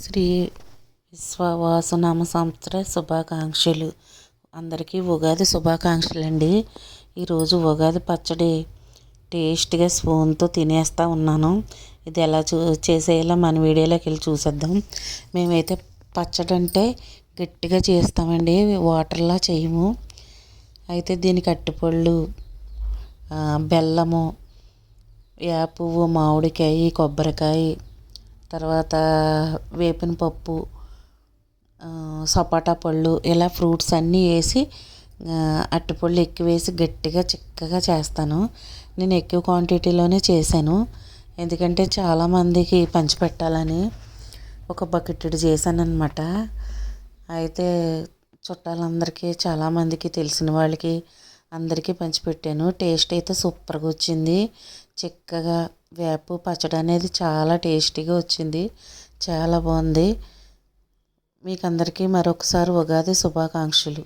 శ్రీ విశ్వవాసునామ సంవత్సర శుభాకాంక్షలు. అందరికీ ఉగాది శుభాకాంక్షలు అండి. ఈరోజు ఉగాది పచ్చడి టేస్ట్గా స్పూన్తో తినేస్తూ ఉన్నాను. ఇది ఎలా చేసేయాలో మన వీడియోలోకి వెళ్ళి చూసేద్దాం. మేమైతే పచ్చడి అంటే గట్టిగా చేస్తామండి, వాటర్లా చేయము. అయితే దీనికి అరటిపళ్ళు, బెల్లము, పువ్వు, మామిడికాయ, కొబ్బరికాయ, తర్వాత వేపిన పప్పు, సపోటా పళ్ళు, ఇలా ఫ్రూట్స్ అన్నీ వేసి అరటిపళ్ళు ఎక్కువ వేసి గట్టిగా చిక్కగా చేస్తాను. నేను ఎక్కువ క్వాంటిటీలోనే చేశాను, ఎందుకంటే చాలామందికి పంచిపెట్టాలని ఒక బకెట్ చేశాను అనమాట. అయితే చుట్టాలందరికీ, చాలామందికి, తెలిసిన వాళ్ళకి అందరికీ పంచిపెట్టాను. టేస్ట్ అయితే సూపర్గా వచ్చింది. చిక్కగా వేపు పచ్చడి అనేది చాలా టేస్టీగా వచ్చింది, చాలా బాగుంది. మీకు అందరికీ మరొకసారి ఉగాది శుభాకాంక్షలు.